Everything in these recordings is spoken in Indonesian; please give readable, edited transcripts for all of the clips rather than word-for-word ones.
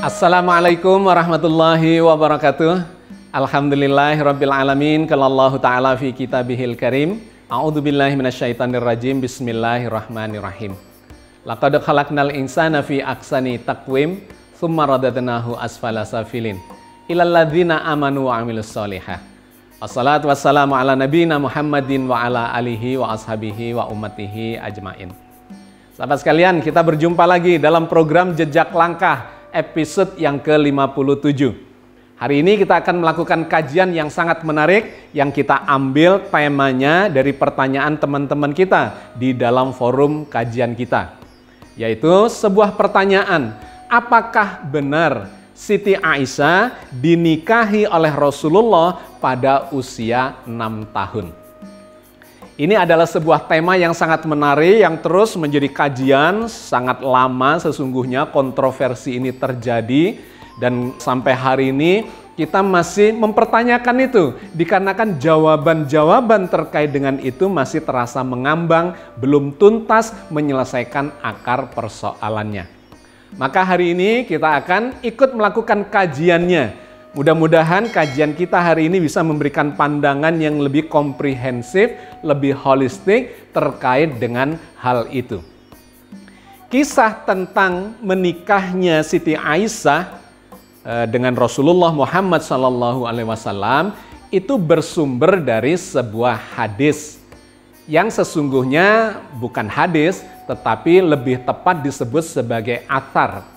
Assalamualaikum warahmatullahi wabarakatuh. Alhamdulillahirabbil alamin. Qala Allahu ta'ala fi kitabihil karim. A'udzubillahi minasyaitonirrajim. Bismillahirrahmanirrahim. Laqad khalaqnal insana fi ahsani taqwim, tsumma radadnahu asfala safilin. Ilal ladzina amanu wa 'amilus sholihat. Wassalatu wassalamu ala nabiyina Muhammadin wa ala alihi wa ashabihi wa ummatihi ajmain. Sahabat sekalian, kita berjumpa lagi dalam program Jejak Langkah episode yang ke-57. Hari ini kita akan melakukan kajian yang sangat menarik yang kita ambil temanya dari pertanyaan teman-teman kita di dalam forum kajian kita. Yaitu sebuah pertanyaan, apakah benar Siti Aisyah dinikahi oleh Rasulullah pada usia 6 tahun? Ini adalah sebuah tema yang sangat menarik yang terus menjadi kajian sangat lama sesungguhnya kontroversi ini terjadi. Dan sampai hari ini kita masih mempertanyakan itu dikarenakan jawaban-jawaban terkait dengan itu masih terasa mengambang, belum tuntas menyelesaikan akar persoalannya. Maka hari ini kita akan ikut melakukan kajiannya. Mudah-mudahan kajian kita hari ini bisa memberikan pandangan yang lebih komprehensif, lebih holistik terkait dengan hal itu. Kisah tentang menikahnya Siti Aisyah dengan Rasulullah Muhammad SAW itu bersumber dari sebuah hadis yang sesungguhnya bukan hadis tetapi lebih tepat disebut sebagai athar.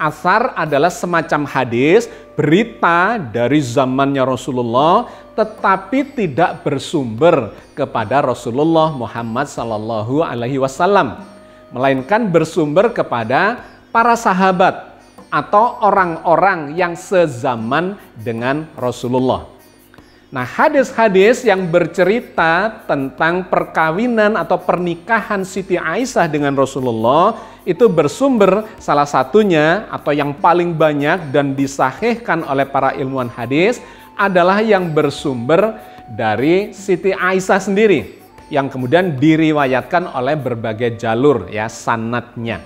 Athar adalah semacam hadis, berita dari zamannya Rasulullah tetapi tidak bersumber kepada Rasulullah Muhammad SAW, melainkan bersumber kepada para sahabat atau orang-orang yang sezaman dengan Rasulullah. Nah, hadis-hadis yang bercerita tentang perkawinan atau pernikahan Siti Aisyah dengan Rasulullah itu bersumber salah satunya atau yang paling banyak dan disahihkan oleh para ilmuwan hadis adalah yang bersumber dari Siti Aisyah sendiri yang kemudian diriwayatkan oleh berbagai jalur ya sanadnya.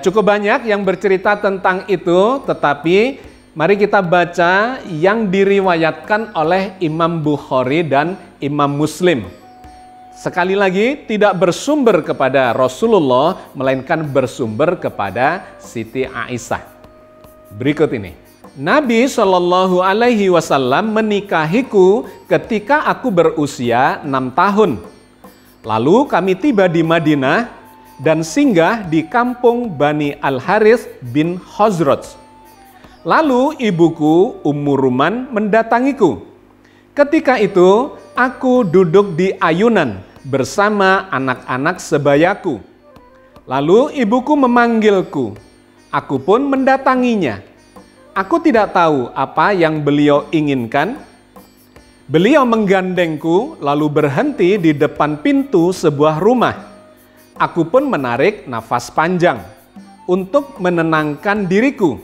Cukup banyak yang bercerita tentang itu, tetapi mari kita baca yang diriwayatkan oleh Imam Bukhari dan Imam Muslim. Sekali lagi, tidak bersumber kepada Rasulullah, melainkan bersumber kepada Siti Aisyah. Berikut ini. Nabi SAW menikahiku ketika aku berusia 6 tahun. Lalu kami tiba di Madinah dan singgah di kampung Bani Al-Harith bin Khazraj. Lalu ibuku Ummu Ruman mendatangiku. Ketika itu aku duduk di ayunan bersama anak-anak sebayaku. Lalu ibuku memanggilku. Aku pun mendatanginya. Aku tidak tahu apa yang beliau inginkan. Beliau menggandengku lalu berhenti di depan pintu sebuah rumah. Aku pun menarik nafas panjang untuk menenangkan diriku.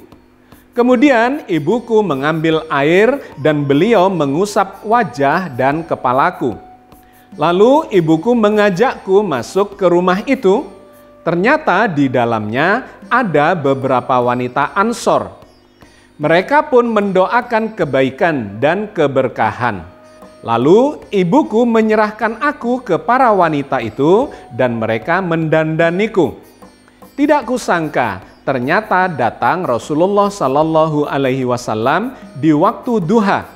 Kemudian ibuku mengambil air dan beliau mengusap wajah dan kepalaku. Lalu ibuku mengajakku masuk ke rumah itu. Ternyata di dalamnya ada beberapa wanita Ansor. Mereka pun mendoakan kebaikan dan keberkahan. Lalu ibuku menyerahkan aku ke para wanita itu dan mereka mendandaniku. Tidak kusangka ternyata datang Rasulullah SAW di waktu duha.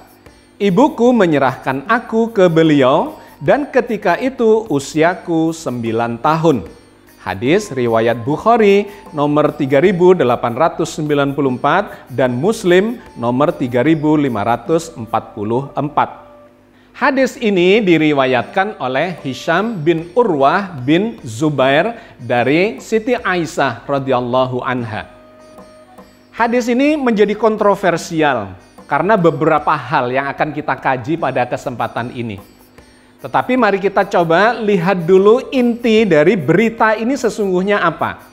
Ibuku menyerahkan aku ke beliau dan ketika itu usiaku 9 tahun. Hadis riwayat Bukhari nomor 3894 dan Muslim nomor 3544. Hadis ini diriwayatkan oleh Hisham bin Urwah bin Zubair dari Siti Aisyah radhiyallahu anha. Hadis ini menjadi kontroversial karena beberapa hal yang akan kita kaji pada kesempatan ini. Tetapi mari kita coba lihat dulu inti dari berita ini sesungguhnya apa.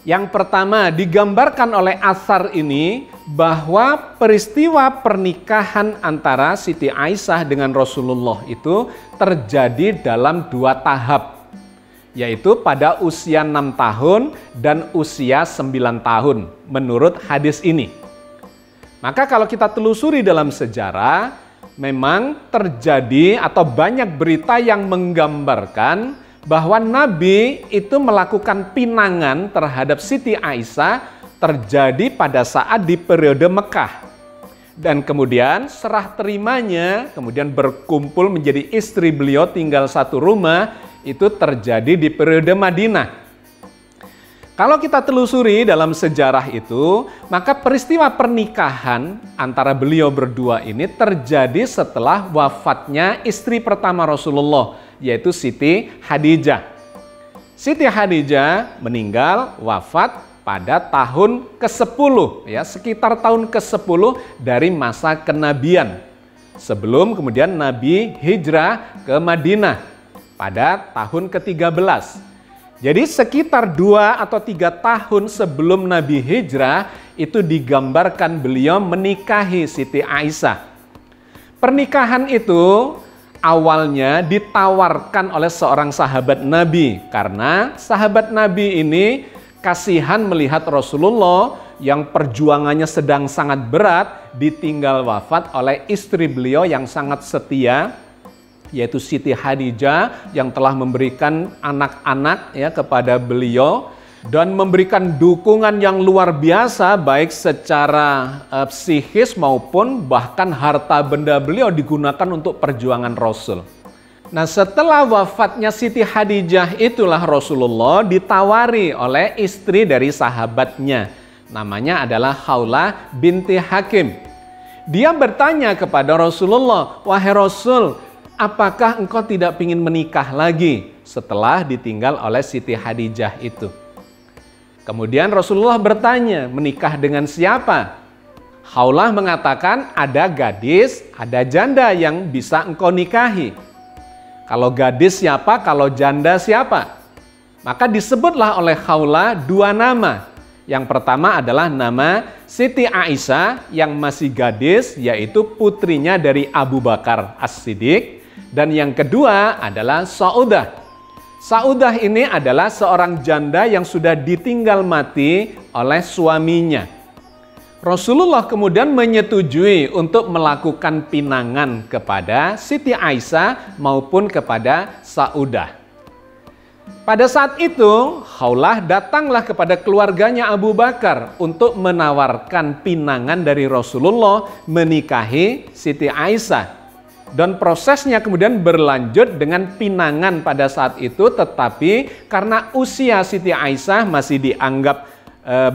Yang pertama digambarkan oleh athar ini bahwa peristiwa pernikahan antara Siti Aisyah dengan Rasulullah itu terjadi dalam 2 tahap. yaitu pada usia 6 tahun dan usia 9 tahun menurut hadis ini. Maka kalau kita telusuri dalam sejarah, memang terjadi atau banyak berita yang menggambarkan bahwa Nabi itu melakukan pinangan terhadap Siti Aisyah terjadi pada saat di periode Mekah. Dan kemudian serah terimanya, kemudian berkumpul menjadi istri beliau tinggal satu rumah, itu terjadi di periode Madinah. Kalau kita telusuri dalam sejarah itu, maka peristiwa pernikahan antara beliau berdua ini terjadi setelah wafatnya istri pertama Rasulullah, yaitu Siti Khadijah. Siti Khadijah meninggal wafat pada tahun ke-10, ya, sekitar tahun ke-10 dari masa kenabian. Sebelum kemudian Nabi hijrah ke Madinah pada tahun ke-13. Jadi sekitar 2 atau 3 tahun sebelum Nabi hijrah itu digambarkan beliau menikahi Siti Aisyah. Pernikahan itu awalnya ditawarkan oleh seorang sahabat Nabi karena sahabat Nabi ini kasihan melihat Rasulullah yang perjuangannya sedang sangat berat ditinggal wafat oleh istri beliau yang sangat setia, yaitu Siti Khadijah yang telah memberikan anak-anak ya kepada beliau dan memberikan dukungan yang luar biasa baik secara psikis maupun bahkan harta benda beliau digunakan untuk perjuangan Rasul. Nah, setelah wafatnya Siti Khadijah itulah Rasulullah ditawari oleh istri dari sahabatnya. Namanya adalah Khawlah binti Hakim. Dia bertanya kepada Rasulullah, "Wahai Rasul, apakah engkau tidak ingin menikah lagi setelah ditinggal oleh Siti Khadijah itu?" Kemudian Rasulullah bertanya, "Menikah dengan siapa?" Khawlah mengatakan, "Ada gadis, ada janda yang bisa engkau nikahi." Kalau gadis siapa, kalau janda siapa? Maka disebutlah oleh Khawlah 2 nama. Yang pertama adalah nama Siti Aisyah yang masih gadis, yaitu putrinya dari Abu Bakar As-Siddiq. Dan yang kedua adalah Saudah. Saudah ini adalah seorang janda yang sudah ditinggal mati oleh suaminya. Rasulullah kemudian menyetujui untuk melakukan pinangan kepada Siti Aisyah maupun kepada Saudah. Pada saat itu, Khawlah datanglah kepada keluarganya Abu Bakar untuk menawarkan pinangan dari Rasulullah menikahi Siti Aisyah. Dan prosesnya kemudian berlanjut dengan pinangan pada saat itu, tetapi karena usia Siti Aisyah masih dianggap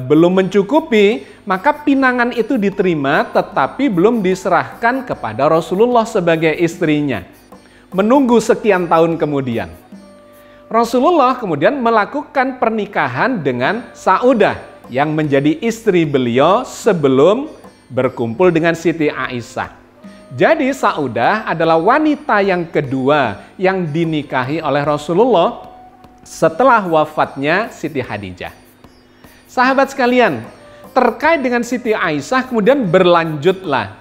belum mencukupi, maka pinangan itu diterima tetapi belum diserahkan kepada Rasulullah sebagai istrinya. Menunggu sekian tahun kemudian, Rasulullah kemudian melakukan pernikahan dengan Saudah yang menjadi istri beliau sebelum berkumpul dengan Siti Aisyah. Jadi Saudah adalah wanita yang kedua yang dinikahi oleh Rasulullah setelah wafatnya Siti Khadijah. Sahabat sekalian, terkait dengan Siti Aisyah kemudian berlanjutlah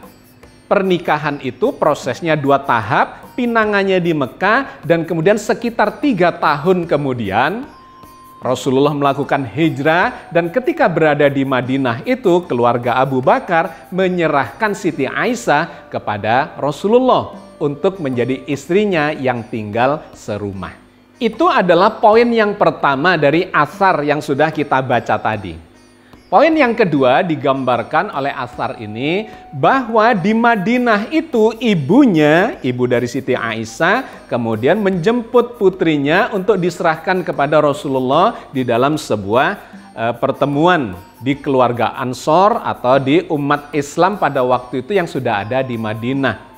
pernikahan itu, prosesnya 2 tahap, pinangannya di Mekah dan kemudian sekitar 3 tahun kemudian Rasulullah melakukan hijrah dan ketika berada di Madinah itu keluarga Abu Bakar menyerahkan Siti Aisyah kepada Rasulullah untuk menjadi istrinya yang tinggal serumah. Itu adalah poin yang pertama dari asar yang sudah kita baca tadi. Poin yang kedua digambarkan oleh asar ini bahwa di Madinah itu ibu dari Siti Aisyah kemudian menjemput putrinya untuk diserahkan kepada Rasulullah di dalam sebuah pertemuan di keluarga Ansor atau di umat Islam pada waktu itu yang sudah ada di Madinah.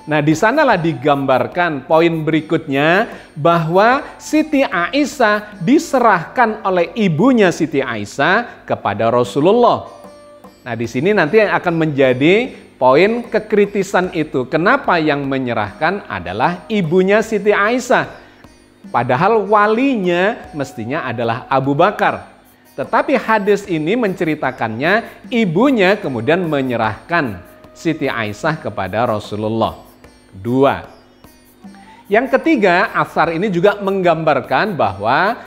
Nah, di sanalah digambarkan poin berikutnya bahwa Siti Aisyah diserahkan oleh ibunya Siti Aisyah kepada Rasulullah. Nah, di sini nanti akan menjadi poin kekritisan itu. Kenapa yang menyerahkan adalah ibunya Siti Aisyah? Padahal walinya mestinya adalah Abu Bakar. Tetapi hadis ini menceritakannya ibunya kemudian menyerahkan Siti Aisyah kepada Rasulullah. 2. Yang ketiga, asar ini juga menggambarkan bahwa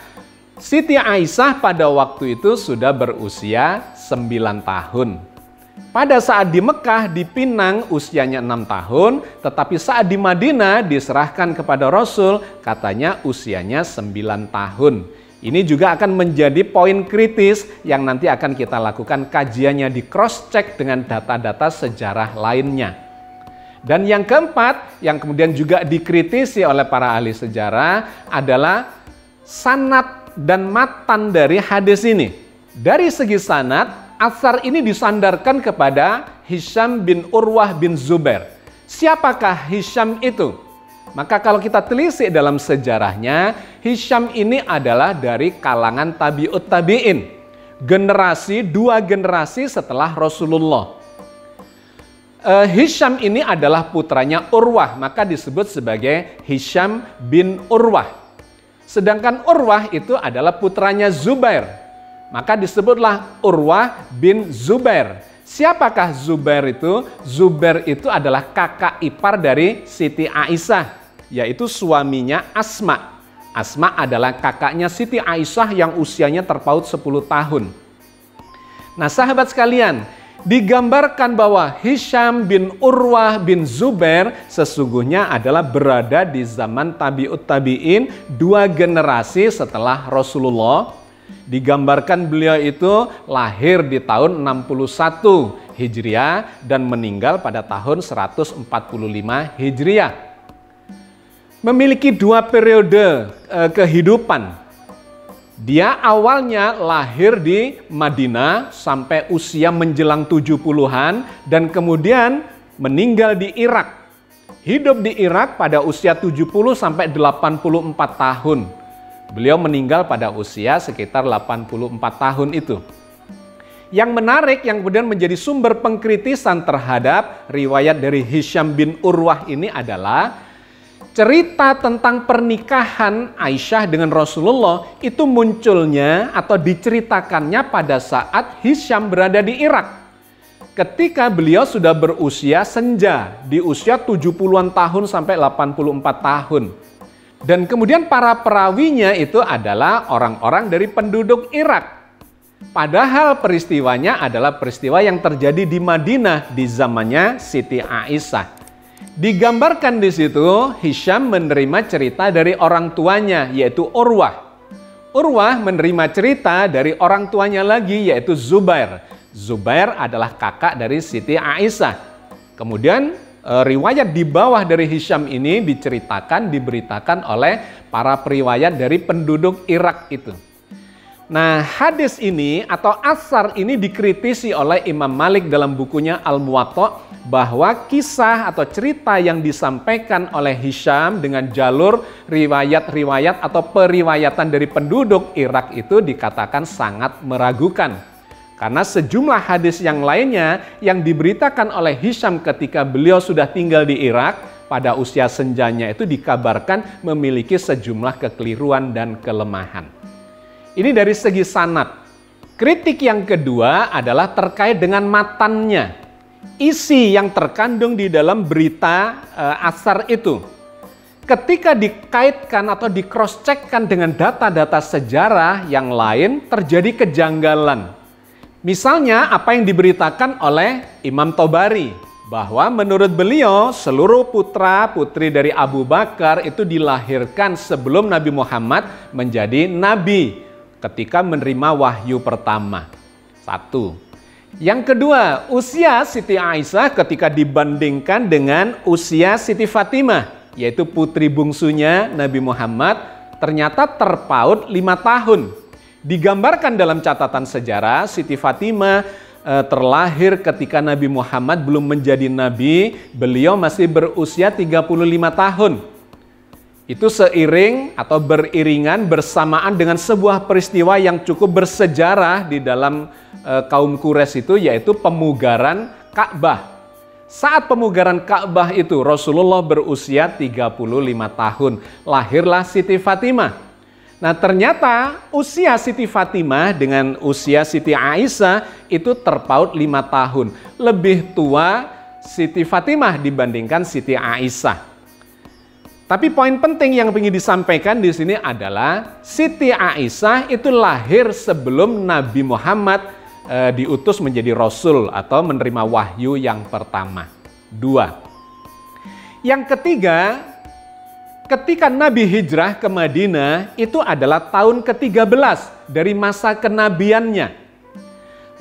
Siti Aisyah pada waktu itu sudah berusia 9 tahun. Pada saat di Mekah, di Pinang usianya 6 tahun, tetapi saat di Madinah diserahkan kepada Rasul, katanya usianya 9 tahun. Ini juga akan menjadi poin kritis yang nanti akan kita lakukan kajiannya, di cross-check dengan data-data sejarah lainnya. Dan yang keempat, yang kemudian juga dikritisi oleh para ahli sejarah adalah sanad dan matan dari hadis ini. Dari segi sanad, asar ini disandarkan kepada Hisham bin Urwah bin Zubair. Siapakah Hisham itu? Maka kalau kita telisik dalam sejarahnya, Hisham ini adalah dari kalangan tabi'ut tabi'in. Dua generasi setelah Rasulullah. Hisham ini adalah putranya Urwah, maka disebut sebagai Hisham bin Urwah. Sedangkan Urwah itu adalah putranya Zubair, maka disebutlah Urwah bin Zubair. Siapakah Zubair itu? Zubair itu adalah kakak ipar dari Siti Aisyah, yaitu suaminya Asma. Asma adalah kakaknya Siti Aisyah yang usianya terpaut 10 tahun. Nah sahabat sekalian, digambarkan bahwa Hisham bin Urwah bin Zubair sesungguhnya adalah berada di zaman tabi'ut tabi'in, 2 generasi setelah Rasulullah. Digambarkan beliau itu lahir di tahun 61 Hijriah dan meninggal pada tahun 145 Hijriah. Memiliki 2 periode kehidupan. Dia awalnya lahir di Madinah sampai usia menjelang 70-an dan kemudian meninggal di Irak. Hidup di Irak pada usia 70 sampai 84 tahun. Beliau meninggal pada usia sekitar 84 tahun itu. Yang menarik yang kemudian menjadi sumber pengkritisan terhadap riwayat dari Hisham bin Urwah ini adalah cerita tentang pernikahan Aisyah dengan Rasulullah itu munculnya atau diceritakannya pada saat Hisham berada di Irak. Ketika beliau sudah berusia senja, di usia 70-an tahun sampai 84 tahun. Dan kemudian para perawinya itu adalah orang-orang dari penduduk Irak. Padahal peristiwanya adalah peristiwa yang terjadi di Madinah di zamannya Siti Aisyah. Digambarkan di situ Hisham menerima cerita dari orang tuanya yaitu Urwah. Urwah menerima cerita dari orang tuanya lagi yaitu Zubair. Zubair adalah kakak dari Siti Aisyah. Kemudian riwayat di bawah dari Hisham ini diberitakan oleh para periwayat dari penduduk Irak itu. Nah, hadis ini atau asar ini dikritisi oleh Imam Malik dalam bukunya Al-Muwatta bahwa kisah atau cerita yang disampaikan oleh Hisham dengan jalur riwayat-riwayat atau periwayatan dari penduduk Irak itu dikatakan sangat meragukan. Karena sejumlah hadis yang lainnya yang diberitakan oleh Hisham ketika beliau sudah tinggal di Irak pada usia senjanya itu dikabarkan memiliki sejumlah kekeliruan dan kelemahan. Ini dari segi sanad. Kritik yang kedua adalah terkait dengan matannya. Isi yang terkandung di dalam berita asar itu. Ketika dikaitkan atau di cross-checkkan dengan data-data sejarah yang lain terjadi kejanggalan. Misalnya apa yang diberitakan oleh Imam Tobari. Bahwa menurut beliau seluruh putra-putri dari Abu Bakar itu dilahirkan sebelum Nabi Muhammad menjadi nabi. Ketika menerima wahyu pertama. 1. Yang kedua, usia Siti Aisyah ketika dibandingkan dengan usia Siti Fatimah, yaitu putri bungsunya Nabi Muhammad, ternyata terpaut 5 tahun. Digambarkan dalam catatan sejarah, Siti Fatimah terlahir ketika Nabi Muhammad belum menjadi nabi, beliau masih berusia 35 tahun. Itu seiring atau beriringan bersamaan dengan sebuah peristiwa yang cukup bersejarah di dalam kaum Quraisy itu, yaitu pemugaran Ka'bah. Saat pemugaran Ka'bah itu Rasulullah berusia 35 tahun, lahirlah Siti Fatimah. Nah ternyata usia Siti Fatimah dengan usia Siti Aisyah itu terpaut 5 tahun. Lebih tua Siti Fatimah dibandingkan Siti Aisyah. Tapi poin penting yang ingin disampaikan di sini adalah Siti Aisyah itu lahir sebelum Nabi Muhammad diutus menjadi Rasul atau menerima wahyu yang pertama. 2. Yang ketiga, ketika Nabi hijrah ke Madinah itu adalah tahun ke-13 dari masa kenabiannya.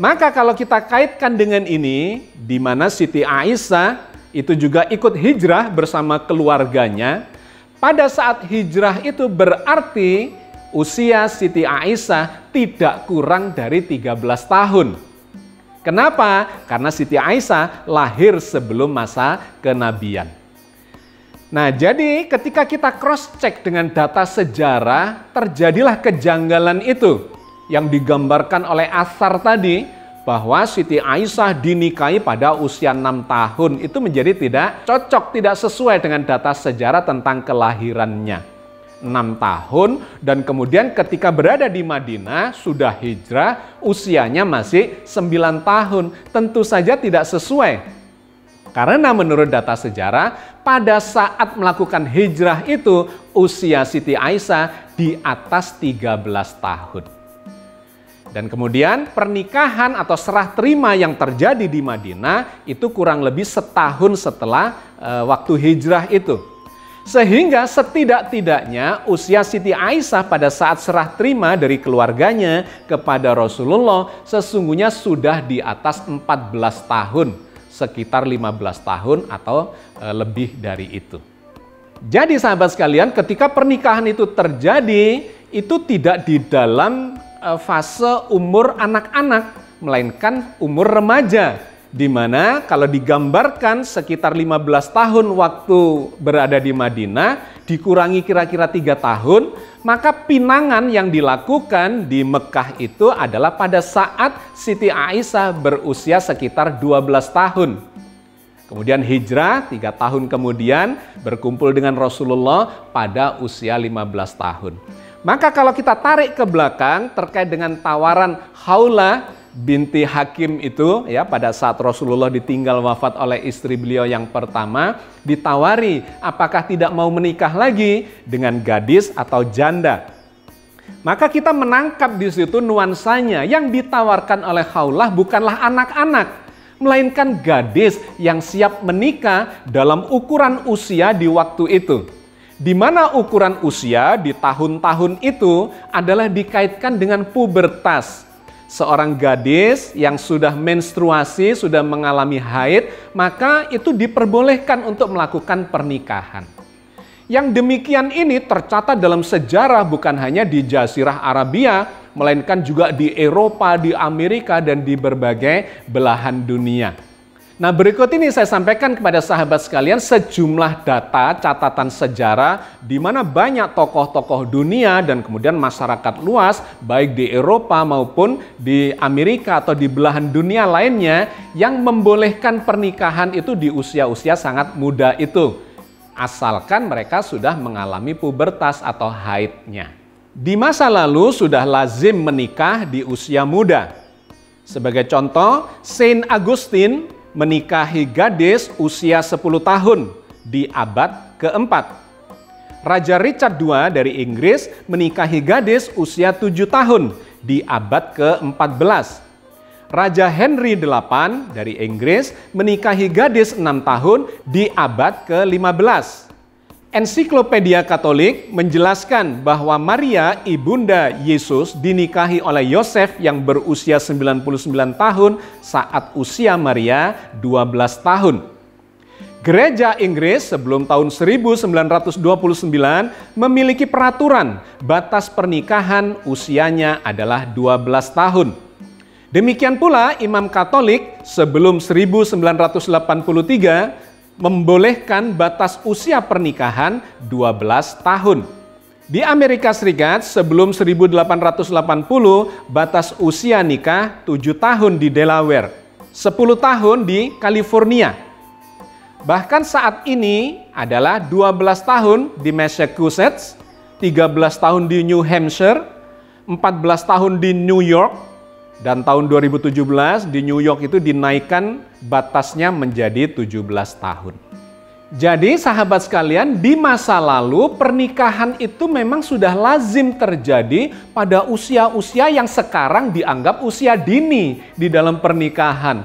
Maka kalau kita kaitkan dengan ini, di mana Siti Aisyah itu juga ikut hijrah bersama keluarganya, pada saat hijrah itu berarti usia Siti Aisyah tidak kurang dari 13 tahun. Kenapa? Karena Siti Aisyah lahir sebelum masa kenabian. Nah, jadi ketika kita cross-check dengan data sejarah, terjadilah kejanggalan itu yang digambarkan oleh Athar tadi, bahwa Siti Aisyah dinikahi pada usia 6 tahun. Itu menjadi tidak cocok, tidak sesuai dengan data sejarah tentang kelahirannya. 6 tahun dan kemudian ketika berada di Madinah sudah hijrah, usianya masih 9 tahun. Tentu saja tidak sesuai. Karena menurut data sejarah, pada saat melakukan hijrah itu, usia Siti Aisyah di atas 13 tahun. Dan kemudian pernikahan atau serah terima yang terjadi di Madinah itu kurang lebih setahun setelah waktu hijrah itu. Sehingga setidak-tidaknya usia Siti Aisyah pada saat serah terima dari keluarganya kepada Rasulullah sesungguhnya sudah di atas 14 tahun. Sekitar 15 tahun atau lebih dari itu. Jadi sahabat sekalian, ketika pernikahan itu terjadi, itu tidak di dalam fase umur anak-anak, melainkan umur remaja, di mana kalau digambarkan sekitar 15 tahun waktu berada di Madinah, dikurangi kira-kira 3 tahun, maka pinangan yang dilakukan di Mekah itu adalah pada saat Siti Aisyah berusia sekitar 12 tahun. Kemudian hijrah 3 tahun kemudian berkumpul dengan Rasulullah pada usia 15 tahun. Maka kalau kita tarik ke belakang terkait dengan tawaran Khawlah binti Hakim itu ya, pada saat Rasulullah ditinggal wafat oleh istri beliau yang pertama, ditawari apakah tidak mau menikah lagi dengan gadis atau janda. Maka kita menangkap di situ nuansanya, yang ditawarkan oleh Khawlah bukanlah anak-anak, melainkan gadis yang siap menikah dalam ukuran usia di waktu itu. Di mana ukuran usia di tahun-tahun itu adalah dikaitkan dengan pubertas. Seorang gadis yang sudah menstruasi, sudah mengalami haid, maka itu diperbolehkan untuk melakukan pernikahan. Yang demikian ini tercatat dalam sejarah bukan hanya di Jazirah Arabia, melainkan juga di Eropa, di Amerika, dan di berbagai belahan dunia. Nah, berikut ini saya sampaikan kepada sahabat sekalian sejumlah data catatan sejarah di mana banyak tokoh-tokoh dunia dan kemudian masyarakat luas baik di Eropa maupun di Amerika atau di belahan dunia lainnya yang membolehkan pernikahan itu di usia-usia sangat muda itu, asalkan mereka sudah mengalami pubertas atau haidnya. Di masa lalu sudah lazim menikah di usia muda. Sebagai contoh, Saint Augustine menikahi gadis usia 10 tahun di abad keempat. Raja Richard II dari Inggris menikahi gadis usia 7 tahun di abad ke-14. Raja Henry VIII dari Inggris menikahi gadis 6 tahun di abad ke-15. Ensiklopedia Katolik menjelaskan bahwa Maria, ibunda Yesus, dinikahi oleh Yosef yang berusia 99 tahun saat usia Maria 12 tahun. Gereja Inggris sebelum tahun 1929 memiliki peraturan batas pernikahan usianya adalah 12 tahun. Demikian pula Imam Katolik sebelum 1983 membolehkan batas usia pernikahan 12 tahun. Di Amerika Serikat sebelum 1880 batas usia nikah 7 tahun di Delaware, 10 tahun di California. Bahkan saat ini adalah 12 tahun di Massachusetts, 13 tahun di New Hampshire, 14 tahun di New York, dan tahun 2017 di New York itu dinaikkan batasnya menjadi 17 tahun. Jadi sahabat sekalian, di masa lalu pernikahan itu memang sudah lazim terjadi pada usia-usia yang sekarang dianggap usia dini di dalam pernikahan.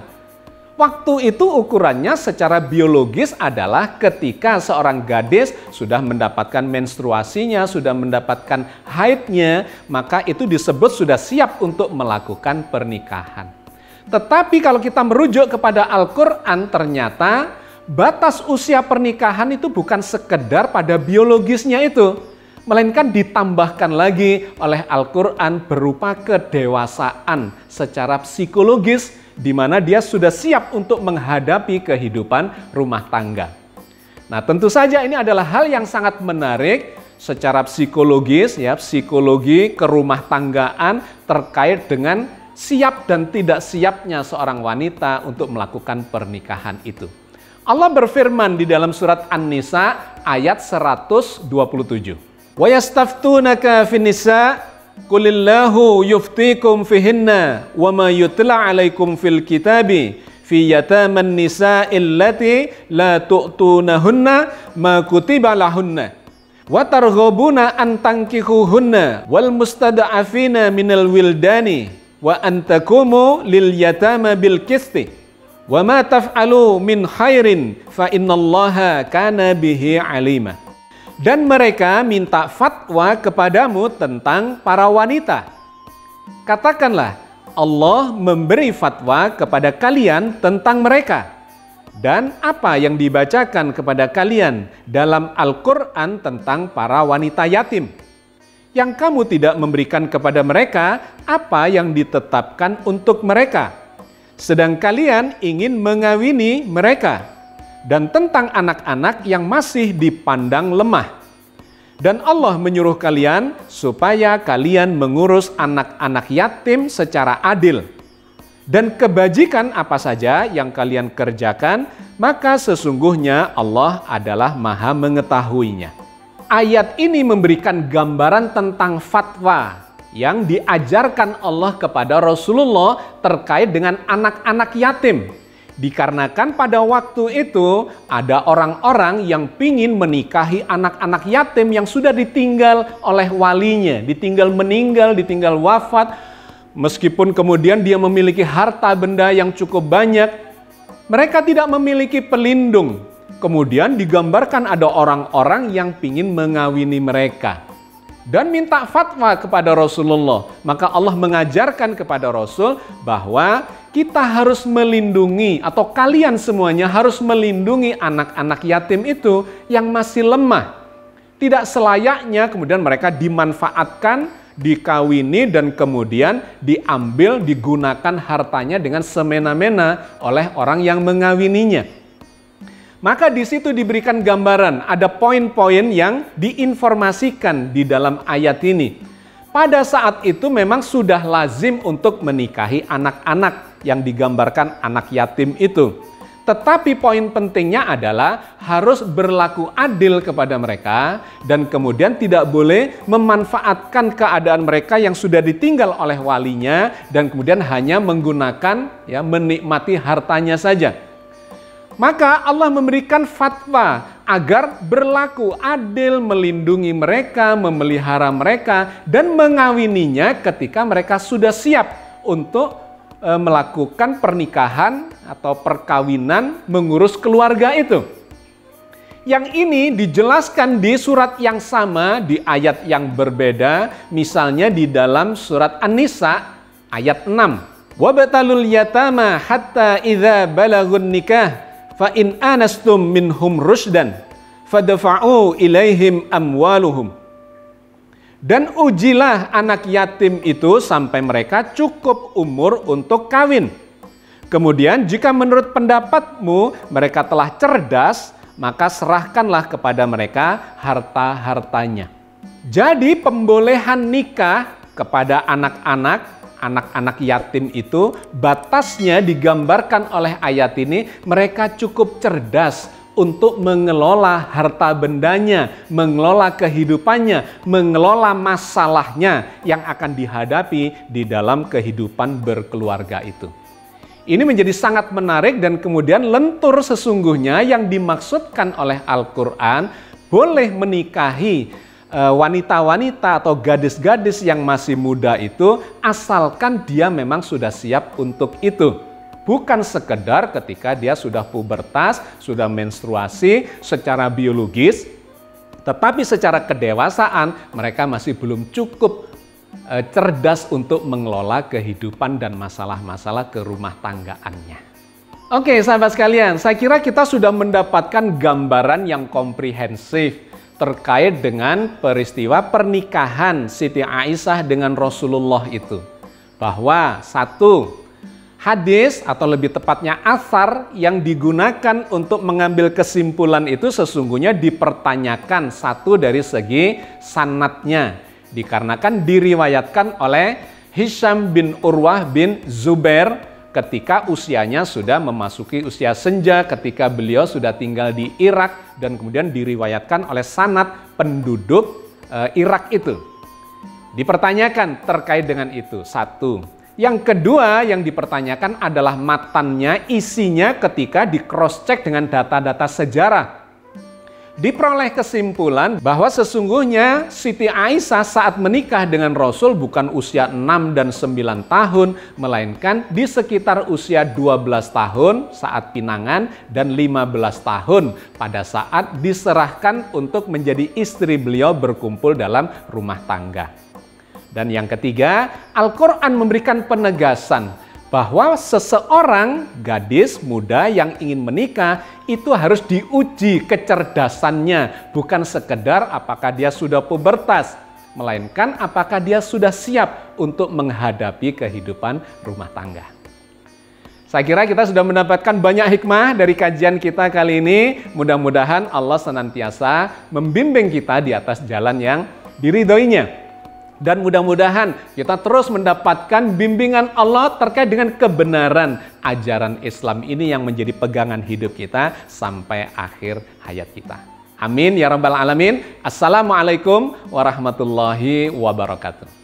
Waktu itu ukurannya secara biologis adalah ketika seorang gadis sudah mendapatkan menstruasinya, sudah mendapatkan haidnya, maka itu disebut sudah siap untuk melakukan pernikahan. Tetapi kalau kita merujuk kepada Al-Quran, ternyata batas usia pernikahan itu bukan sekedar pada biologisnya itu, melainkan ditambahkan lagi oleh Al-Quran berupa kedewasaan secara psikologis, di mana dia sudah siap untuk menghadapi kehidupan rumah tangga. Nah, tentu saja ini adalah hal yang sangat menarik secara psikologis, ya, psikologi kerumah tanggaan terkait dengan siap dan tidak siapnya seorang wanita untuk melakukan pernikahan itu. Allah berfirman di dalam surat An-Nisa ayat 127. Wa yastaftunaka fin nisa qulillahu yuftikum fihinna wa ma yutla 'alaikum fil kitabi fi yataman nisa illati la tu'tunahunna ma kutiba lahunna wa targhabuna an tankihuhunna wal mustada'afina minal wildani wa an taqumu lil yatama bil qisti. Wa ma taf'alu min khairin fa innallaha kana bihi alima. Dan mereka minta fatwa kepadamu tentang para wanita. Katakanlah, Allah memberi fatwa kepada kalian tentang mereka. Dan apa yang dibacakan kepada kalian dalam Al-Quran tentang para wanita yatim. Yang kamu tidak memberikan kepada mereka apa yang ditetapkan untuk mereka. Sedang kalian ingin mengawini mereka, dan tentang anak-anak yang masih dipandang lemah. Dan Allah menyuruh kalian supaya kalian mengurus anak-anak yatim secara adil. Dan kebajikan apa saja yang kalian kerjakan, maka sesungguhnya Allah adalah Maha mengetahuinya. Ayat ini memberikan gambaran tentang fatwa yang diajarkan Allah kepada Rasulullah terkait dengan anak-anak yatim. Dikarenakan pada waktu itu ada orang-orang yang pingin menikahi anak-anak yatim yang sudah ditinggal oleh walinya, ditinggal meninggal, ditinggal wafat. Meskipun kemudian dia memiliki harta benda yang cukup banyak, mereka tidak memiliki pelindung. Kemudian digambarkan ada orang-orang yang pingin mengawini mereka dan minta fatwa kepada Rasulullah. Maka Allah mengajarkan kepada Rasul bahwa kita harus melindungi, atau kalian semuanya harus melindungi anak-anak yatim itu yang masih lemah. Tidak selayaknya kemudian mereka dimanfaatkan, dikawini, dan kemudian diambil, digunakan hartanya dengan semena-mena oleh orang yang mengawininya. Maka di situ diberikan gambaran, ada poin-poin yang diinformasikan di dalam ayat ini. Pada saat itu memang sudah lazim untuk menikahi anak-anak yang digambarkan anak yatim itu. Tetapi poin pentingnya adalah harus berlaku adil kepada mereka dan kemudian tidak boleh memanfaatkan keadaan mereka yang sudah ditinggal oleh walinya dan kemudian hanya menggunakan, ya, menikmati hartanya saja. Maka Allah memberikan fatwa agar berlaku adil, melindungi mereka, memelihara mereka, dan mengawininya ketika mereka sudah siap untuk melakukan pernikahan atau perkawinan, mengurus keluarga itu. Yang ini dijelaskan di surat yang sama, di ayat yang berbeda, misalnya di dalam surat An-Nisa ayat 6. Wabtalul yatama hatta idza balagun nikah fa in anastum minhum rusydan fadfa'u ilaihim amwaluhum. Dan ujilah anak yatim itu sampai mereka cukup umur untuk kawin. Kemudian jika menurut pendapatmu mereka telah cerdas, maka serahkanlah kepada mereka harta-hartanya. Jadi pembolehan nikah kepada anak-anak yatim itu batasnya digambarkan oleh ayat ini, mereka cukup cerdas untuk mengelola harta bendanya, mengelola kehidupannya, mengelola masalahnya yang akan dihadapi di dalam kehidupan berkeluarga itu. Ini menjadi sangat menarik dan kemudian lentur sesungguhnya yang dimaksudkan oleh Al-Quran boleh menikahi wanita-wanita atau gadis-gadis yang masih muda itu asalkan dia memang sudah siap untuk itu. Bukan sekedar ketika dia sudah pubertas, sudah menstruasi secara biologis, tetapi secara kedewasaan mereka masih belum cukup cerdas untuk mengelola kehidupan dan masalah-masalah kerumah tanggaannya. Oke, sahabat sekalian, saya kira kita sudah mendapatkan gambaran yang komprehensif terkait dengan peristiwa pernikahan Siti Aisyah dengan Rasulullah itu. Bahwa satu, hadis atau lebih tepatnya athar yang digunakan untuk mengambil kesimpulan itu sesungguhnya dipertanyakan satu dari segi sanadnya. Dikarenakan diriwayatkan oleh Hisham bin Urwah bin Zubair ketika usianya sudah memasuki usia senja, ketika beliau sudah tinggal di Irak, dan kemudian diriwayatkan oleh sanad penduduk Irak itu. Dipertanyakan terkait dengan itu, satu. Yang kedua yang dipertanyakan adalah matannya, isinya ketika di cross check dengan data-data sejarah. Diperoleh kesimpulan bahwa sesungguhnya Siti Aisyah saat menikah dengan Rasul bukan usia 6 dan 9 tahun, melainkan di sekitar usia 12 tahun saat pinangan dan 15 tahun pada saat diserahkan untuk menjadi istri beliau berkumpul dalam rumah tangga. Dan yang ketiga, Al-Quran memberikan penegasan bahwa seseorang gadis muda yang ingin menikah itu harus diuji kecerdasannya, bukan sekedar apakah dia sudah pubertas, melainkan apakah dia sudah siap untuk menghadapi kehidupan rumah tangga. Saya kira kita sudah mendapatkan banyak hikmah dari kajian kita kali ini. Mudah-mudahan Allah senantiasa membimbing kita di atas jalan yang diridhoinya. Dan mudah-mudahan kita terus mendapatkan bimbingan Allah terkait dengan kebenaran ajaran Islam ini yang menjadi pegangan hidup kita sampai akhir hayat kita. Amin ya rabbal alamin. Assalamualaikum warahmatullahi wabarakatuh.